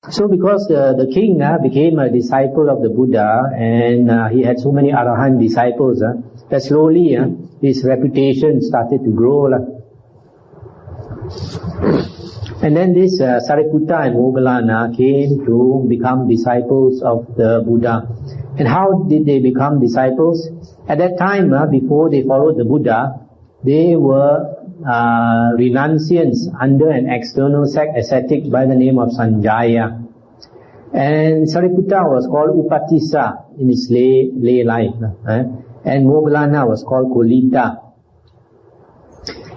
So because the king became a disciple of the Buddha, and he had so many Arahant disciples, that slowly his reputation started to grow. And then this Sariputta and Moggallana came to become disciples of the Buddha. And how did they become disciples? At that time, before they followed the Buddha, they were renunciants under an external sect ascetic by the name of Sanjaya. And Sariputta was called Upatissa in his lay life. And Moggallana was called Kolita.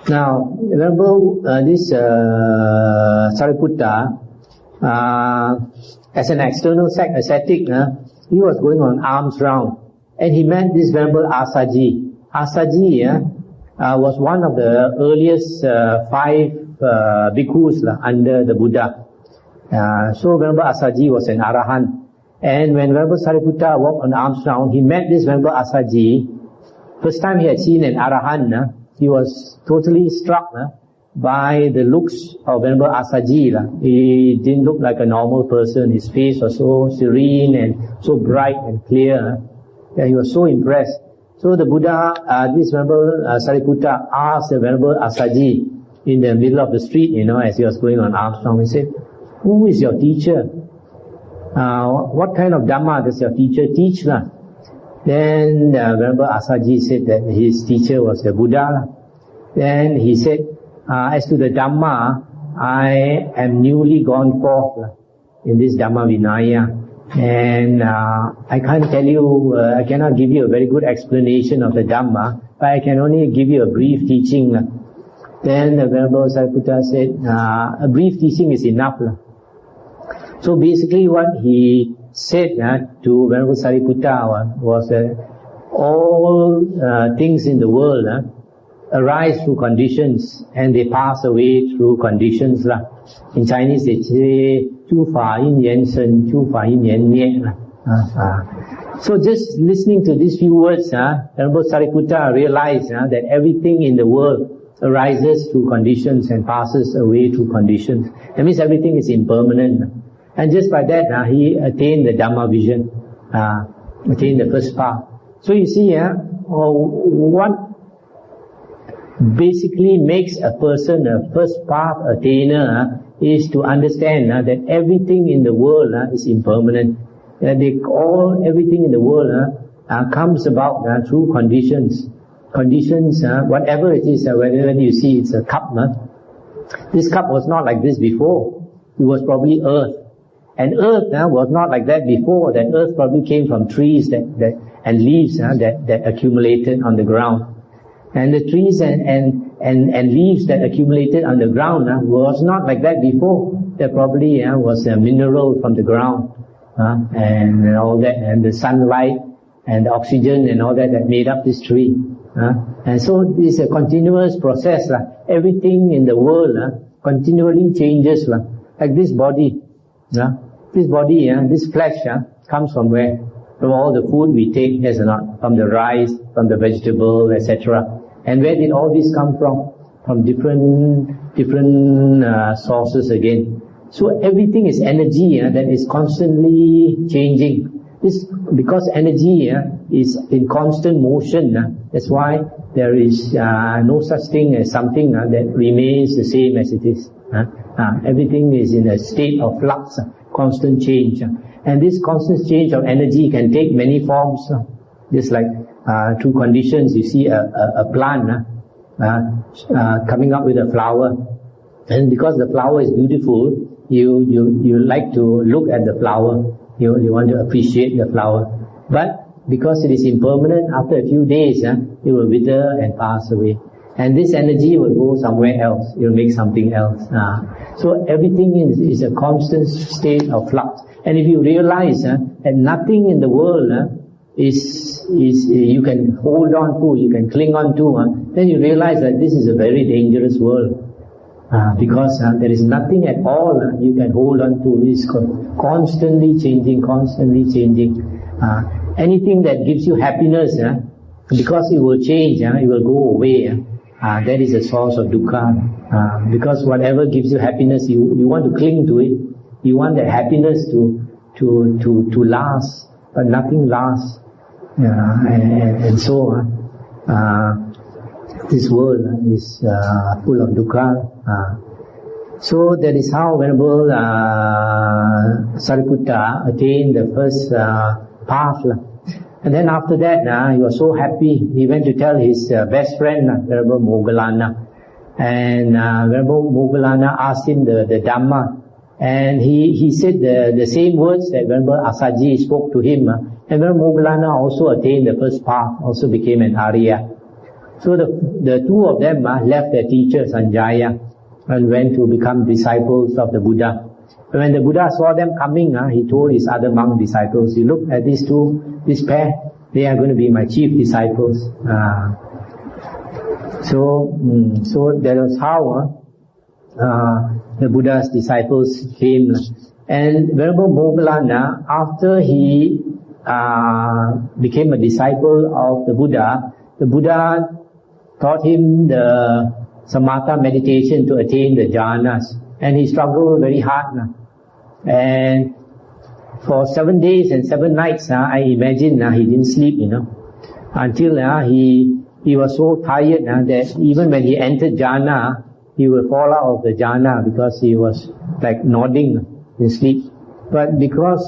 Now, remember this Sariputta, as an external sect ascetic, he was going on alms round. And he met this Venerable Asaji. Asaji was one of the earliest 5 bhikkhus under the Buddha. So Venerable Asaji was an Arahant. And when Venerable Sariputta walked on alms round, he met this Venerable Asaji. First time he had seen an Arahant, he was totally struck by the looks of Venerable Asaji. He didn't look like a normal person. His face was so serene and so bright and clear. He was so impressed. So the Buddha, this Venerable Sariputta asked the Venerable Asaji in the middle of the street, as he was going on alms round. He said, "Who is your teacher? What kind of Dhamma does your teacher teach?" Then Venerable Asaji said that his teacher was the Buddha. Then he said, as to the Dhamma, I am newly gone forth in this Dhamma Vinaya. And I can't tell you, I cannot give you a very good explanation of the Dhamma, but I can only give you a brief teaching. Then the Venerable Sariputta said, a brief teaching is enough. So basically what he said to Venerable Sariputta was that all things in the world arise through conditions and they pass away through conditions. In Chinese they say, 诸法因缘生，诸法因缘灭. So just listening to these few words, Venerable Sariputta realized that everything in the world arises through conditions and passes away through conditions. That means everything is impermanent. And just by that, he attained the Dhamma vision, attained the first path. So you see, what basically makes a person a first path attainer is to understand that everything in the world is impermanent. Everything in the world comes about through conditions. Conditions, whatever it is, whether you see it's a cup. This cup was not like this before. It was probably earth. And earth was not like that before. That earth probably came from trees and leaves that accumulated on the ground. And the trees and leaves that accumulated on the ground was not like that before. There probably was a mineral from the ground and all that, and the sunlight and the oxygen and all that made up this tree. And so it's a continuous process. Everything in the world continually changes. Like this body. This body, this flesh comes from where? From all the food we take, yes or not? From the rice, from the vegetable, etc. And where did all this come from? From different sources again. So everything is energy that is constantly changing. This because energy is in constant motion. That's why there is no such thing as something that remains the same as it is. Everything is in a state of flux, constant change. And this constant change of energy can take many forms. Just like through conditions, you see a plant coming up with a flower. And because the flower is beautiful, you like to look at the flower. You want to appreciate the flower. But because it is impermanent, after a few days, it will wither and pass away. And this energy will go somewhere else. It will make something else. So everything is a constant state of flux. And if you realize that nothing in the world is you can hold on to, you can cling on to, then you realize that this is a very dangerous world. Because there is nothing at all you can hold on to. It's constantly changing. Anything that gives you happiness, because it will change, it will go away. That is a source of dukkha. Because whatever gives you happiness, you want to cling to it. You want the happiness to last, but nothing lasts. And so this world is full of dukkha. So that is how Venerable Sariputta attained the first path. And then after that, he was so happy. He went to tell his best friend, Venerable Moggallana. And Venerable Moggallana asked him the Dhamma. And he said the same words that Venerable Asaji spoke to him. And Venerable Moggallana also attained the first path, also became an Arya. So the two of them left their teacher Sanjaya and went to become disciples of the Buddha. When the Buddha saw them coming, he told his other monk disciples, "You look at these two, this pair, they are going to be my chief disciples." So that was how the Buddha's disciples came. And Venerable Moggallana, after he became a disciple of the Buddha taught him the samatha meditation to attain the jhanas. And he struggled very hard. And for 7 days and 7 nights, I imagine he didn't sleep, until he was so tired that even when he entered jhana, he would fall out of the jhana because he was like nodding in sleep. But because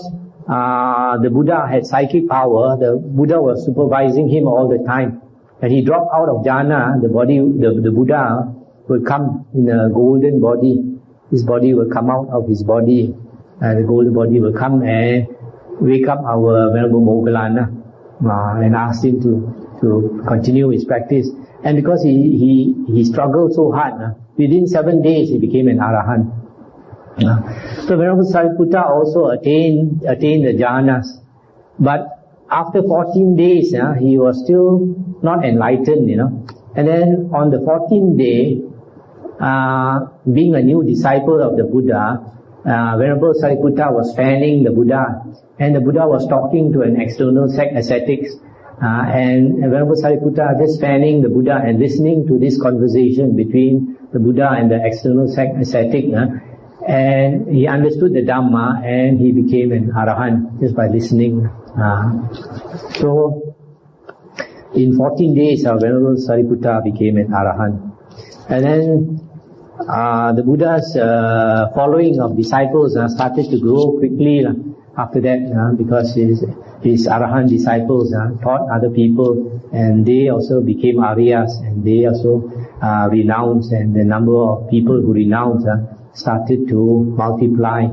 the Buddha had psychic power, the Buddha was supervising him all the time. When he dropped out of jhana, the Buddha would come in a golden body. His body will come out of his body. The golden body will come and wake up our Venerable Moggallana and ask him to continue his practice. And because he struggled so hard, within 7 days he became an Arahant. So Venerable Sariputta also attained the jhanas. But after 14 days, he was still not enlightened, And then on the 14th day, being a new disciple of the Buddha, Venerable Sariputta was fanning the Buddha, and the Buddha was talking to an external sect ascetics, and Venerable Sariputta just fanning the Buddha and listening to this conversation between the Buddha and the external sect ascetic, and he understood the Dhamma and he became an Arahant just by listening. So in 14 days, Venerable Sariputta became an Arahant. And then the Buddha's following of disciples started to grow quickly after that, because his Arahant disciples taught other people, and they also became Aryas, and they also renounced, and the number of people who renounced started to multiply.